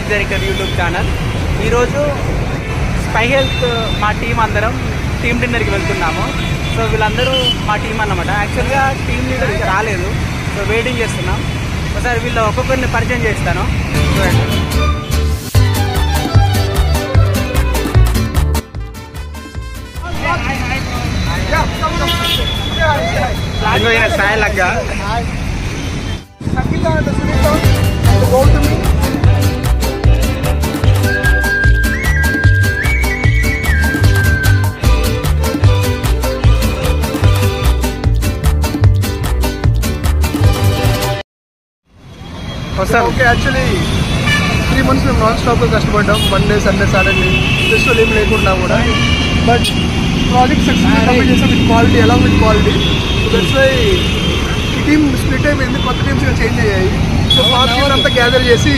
Magic director YouTube channel. ఈరోజు spy health మా team అందరం టీమ్ డిన్నర్కి వెళ్తున్నాము. సో వీళ్ళందరూ మా టీం అన్నమాట. యాక్చువల్గా టీమ్ లీడర్ ఇంకా రాలేదు, సో వెయిటింగ్ చేస్తున్నాం. ఒకసారి వీళ్ళు ఒక్కొక్కరిని పరిచయం చేస్తాను. సాయి లగ్గా ఓకే. యాక్చువల్లీ 3 months మేము నాన్ స్టాప్గా కష్టపడ్డాం. మండే సండే సాటర్డే ఫెస్టివల్ ఏం లేకుండా కూడా. బట్ ప్రాజెక్ట్ సక్సెస్ఫుల్ కంప్లీట్ చేసాం with quality, along with quality. So that's why ఈ టీమ్ స్ప్లిట్ అయిపోయింది, కొత్త టీమ్స్గా చేంజ్ అయ్యాయి. సో పాత టీమ్ అంతా గ్యాదర్ చేసి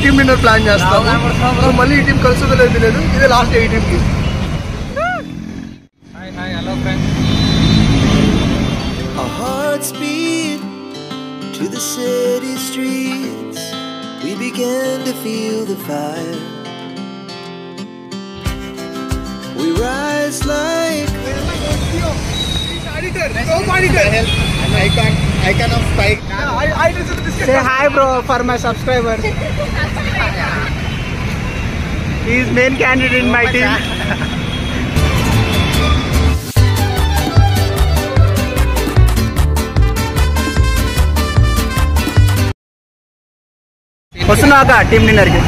టీమ్ డిన్నర్ ప్లాన్ చేస్తాం. సో మళ్ళీ ఈ టీం కలుస్తుందో లేదు తెలియదు. ఇదే లాస్ట్ ఈ టీమ్కి. Hello friends. To the city streets, we began to feel the fire. We rise like icon of Spike. Say hi bro for my subscribers. He is main candidate in my team. వస్తున్నాక team డిన్నర్కి.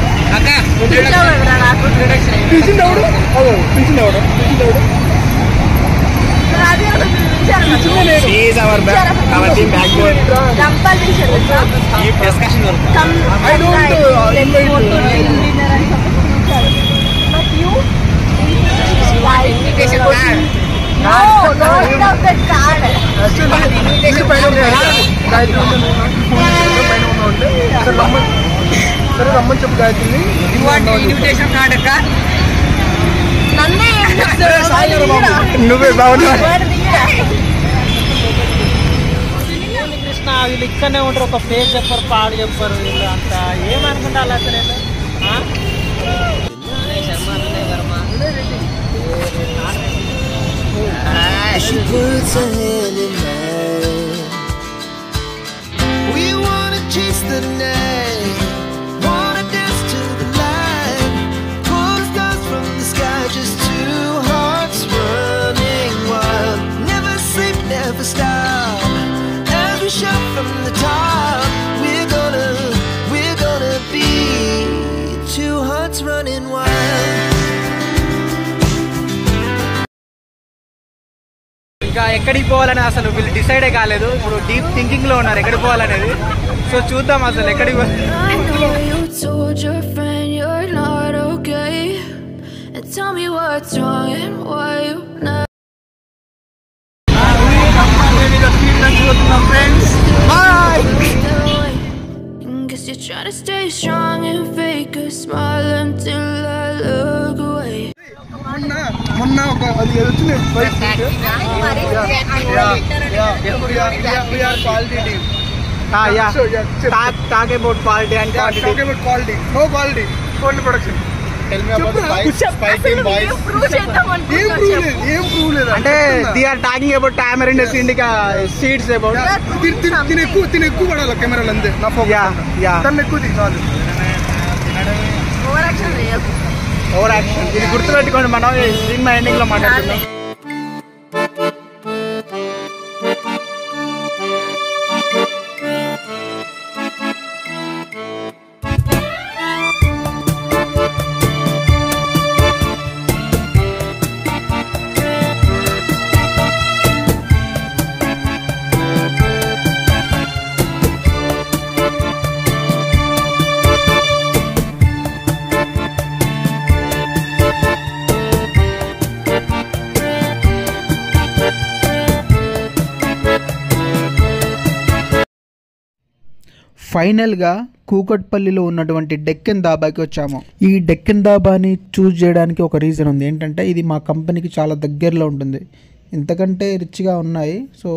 సరే రమ్మని చెప్పు గాయత్రిని. నువ్వే బాగున్నావు. కృష్ణ వీళ్ళు ఇక్కడనే ఉంటారు, ఒక పేరు చెప్పారు, పాడు చెప్పారు. వీళ్ళు అంతా ఏమనుకుంటారు అసలు. She puts her hand in mine. We wanna chase the night, wanna dance to the light, pull the stars from the sky, just two hearts running wild. Never sleep, never stop, as we shout from the top. We're gonna be two hearts running wild. ఇంకా ఎక్కడికి పోవాలని అసలు వీళ్ళు డిసైడే కాలేదు. ఇప్పుడు deep thinking లో ఉన్నారు ఎక్కడికి పోవాలనేది. సో చూద్దాం అసలు ఎక్కడికి మొన్న ఒక అది వచ్చింది. Talk about quality and quality, no quality, only production. అంటే they are talking about tamarind indica seeds about తిని ఎక్కువ పడాలి కెమెరాలు అంతే. నా ఫోన్ ఎక్కువ చాలు. ఓవర్ యాక్షన్ ఇది గుర్తుపెట్టుకోండి. మనం సినిమా ఎండింగ్ లో మాట్లాడుతున్నాం. ఫైనల్గా కూకట్పల్లిలో ఉన్నటువంటి డెక్కన్ దాబాకి వచ్చాము. ఈ డెక్కన్ దాబాని చూస్ చేయడానికి ఒక రీజన్ ఉంది. ఏంటంటే ఇది మా కంపెనీకి చాలా దగ్గరలో ఉంటుంది. ఇంతకంటే రిచ్గా ఉన్నాయి, సో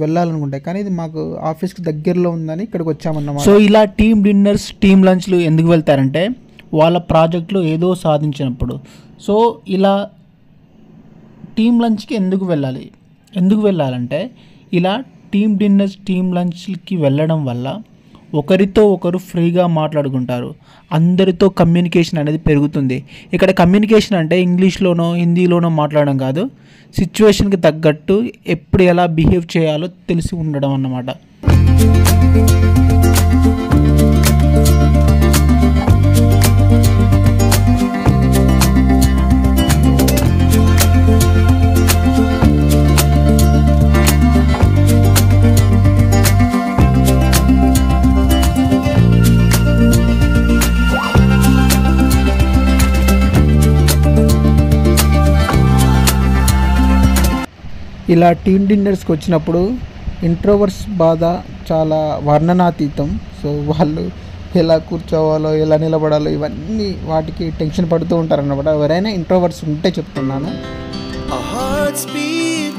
వెళ్ళాలనుకుంటే, కానీ ఇది మాకు ఆఫీస్కి దగ్గరలో ఉందని ఇక్కడికి వచ్చామన్నమాట. సో ఇలా టీమ్ డిన్నర్స్, టీమ్ లంచ్లు ఎందుకు వెళ్తారంటే వాళ్ళ ప్రాజెక్ట్లో ఏదో సాధించినప్పుడు. సో ఇలా టీమ్ లంచ్కి ఎందుకు వెళ్ళాలంటే ఇలా టీమ్ డిన్నర్స్, టీమ్ లంచ్కి వెళ్ళడం వల్ల ఒకరితో ఒకరు ఫ్రీగా మాట్లాడుకుంటారు, అందరితో కమ్యూనికేషన్ అనేది పెరుగుతుంది. ఇక్కడ కమ్యూనికేషన్ అంటే ఇంగ్లీష్లోనో హిందీలోనో మాట్లాడడం కాదు, సిచ్యువేషన్కి తగ్గట్టు ఎప్పుడు ఎలా బిహేవ్ చేయాలో తెలిసి ఉండడం అన్నమాట. ఇలా టీమ్ డిన్నర్స్కి వచ్చినప్పుడు ఇంట్రోవర్స్ బాధ చాలా వర్ణనాతీతం. సో వాళ్ళు ఎలా కూర్చోవాలో, ఎలా నిలబడాలో, ఇవన్నీ వాటికి టెన్షన్ పడుతూ ఉంటారు అన్నమాట. ఎవరైనా ఇంట్రోవర్స్ ఉంటే చెప్తున్నాను. Our hearts beat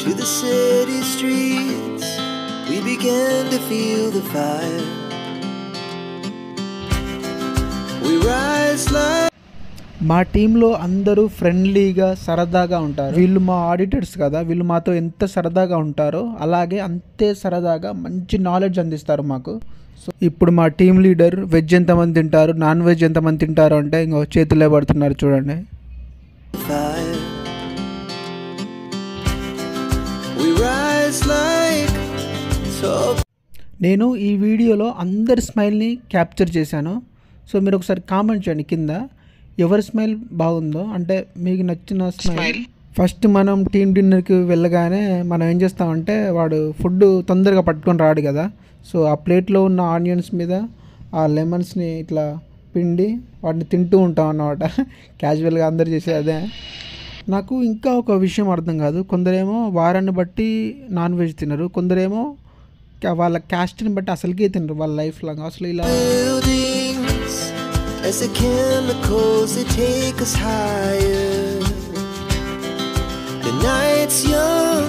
to the city streets. We began to feel the fire. We rise like మా టీంలో అందరూ ఫ్రెండ్లీగా సరదాగా ఉంటారు. వీళ్ళు మా ఆడిటర్స్ కదా, వీళ్ళు మాతో ఎంత సరదాగా ఉంటారో అలాగే అంతే సరదాగా మంచి నాలెడ్జ్ అందిస్తారు మాకు. సో ఇప్పుడు మా టీం లీడర్ వెజ్ ఎంతమంది తింటారు, నాన్ వెజ్ ఎంతమంది తింటారు అంటే ఇంకో చేతులే పడుతున్నారు చూడండి. fire. We rise like so. నేను ఈ వీడియోలో అందరి స్మైల్ని క్యాప్చర్ చేశాను. సో మీరు ఒకసారి కామెంట్ చేయండి కింద ఎవరి స్మైల్ బాగుందో, అంటే మీకు నచ్చిన స్మైల్. ఫస్ట్ మనం టీమ్ డిన్నర్కి వెళ్ళగానే మనం ఏం చేస్తామంటే వాడు ఫుడ్ తొందరగా పట్టుకొని రాడు కదా. సో ఆ ప్లేట్లో ఉన్న ఆనియన్స్ మీద ఆ లెమన్స్ని ఇట్లా పిండి వాటిని తింటూ ఉంటాం అన్నమాట. క్యాజువల్గా అందరు చేసే అదే. నాకు ఇంకా ఒక విషయం అర్థం కాదు, కొందరేమో వారాన్ని బట్టి నాన్ వెజ్ తినరు, కొందరేమో వాళ్ళ క్యాస్ట్ని బట్టి అసలుకే తినరు వాళ్ళ లైఫ్ లాగా. అసలు ఇలా Buildings as the chemicals they take us higher. The night's young.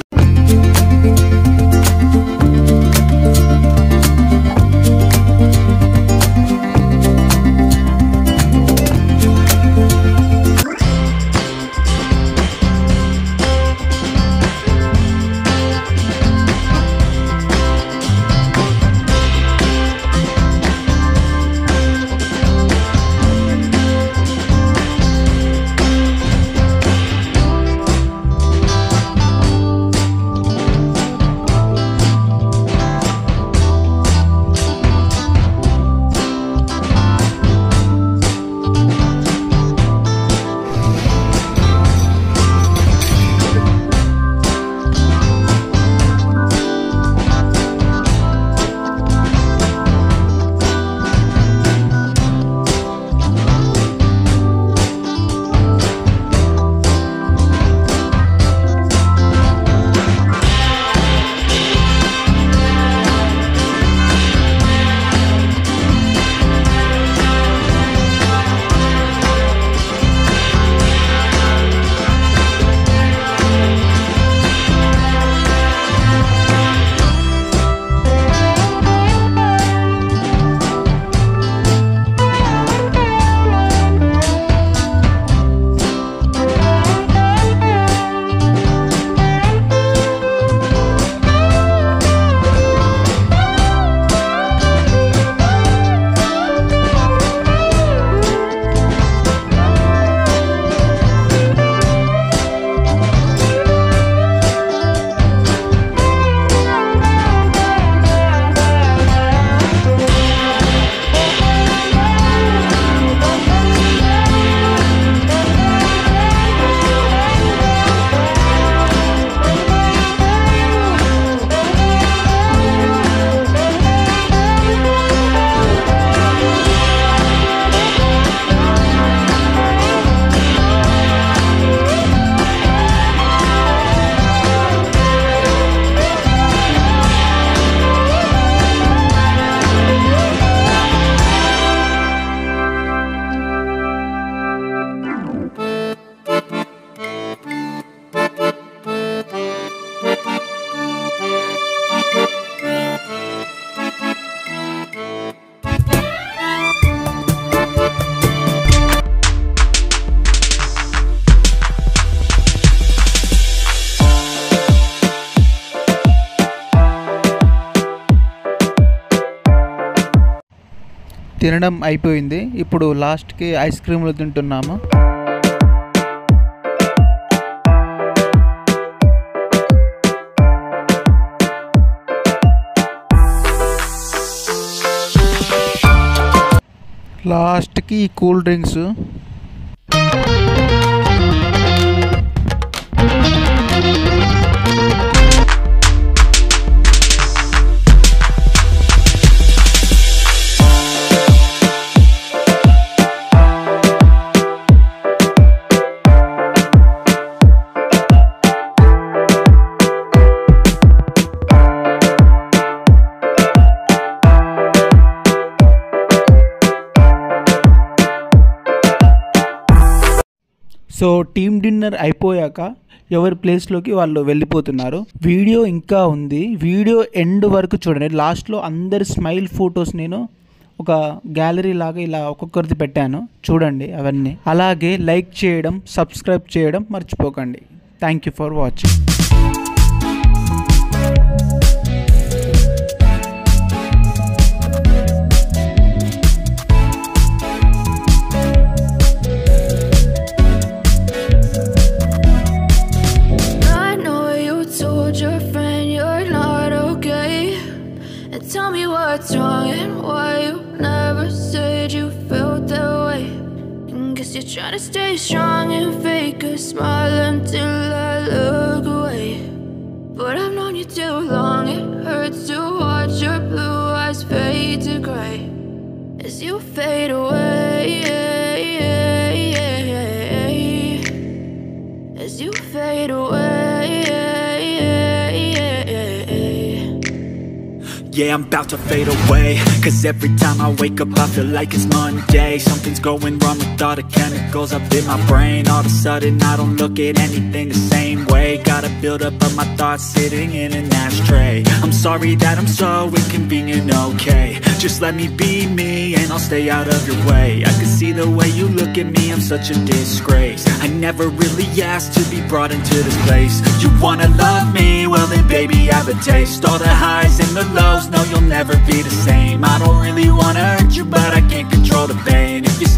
తినడం అయిపోయింది. ఇప్పుడు లాస్ట్కి ఐస్ క్రీమ్లు తింటున్నాము. లాస్ట్కి ఈ cool drinks. So team dinner అయిపోయాక ఎవరి ప్లేస్లోకి వాళ్ళు వెళ్ళిపోతున్నారు. వీడియో ఇంకా ఉంది, వీడియో ఎండ్ వరకు చూడండి. లాస్ట్లో అందరి స్మైల్ ఫొటోస్ నేను ఒక గ్యాలరీ లాగా ఇలా ఒక్కొక్కరిది పెట్టాను, చూడండి అవన్నీ. అలాగే లైక్ చేయడం, సబ్స్క్రైబ్ చేయడం మర్చిపోకండి. Thank you for watching. Tell me what's wrong and why you never said you felt that way. Guess you're trying to stay strong and fake a smile until I look away. But I've known you too long, it hurts to watch your blue eyes fade to grey as you fade away, as you fade away. Yeah, I'm about to fade away, 'cause every time I wake up I feel like it's Monday. Something's going wrong with all the chemicals up in my brain. All of a sudden I don't look at anything the same way. Gotta build up of my thoughts sitting in an ashtray. I'm sorry that I'm so inconvenient, okay. Just let me be me and I'll stay out of your way. I can see the way you look at me, I'm such a disgrace. I never really asked to be brought into this place. You wanna love me? Well then baby have a taste. All the highs and the lows, no you'll never be the same. I don't really wanna hurt you but I can't control the pain. If you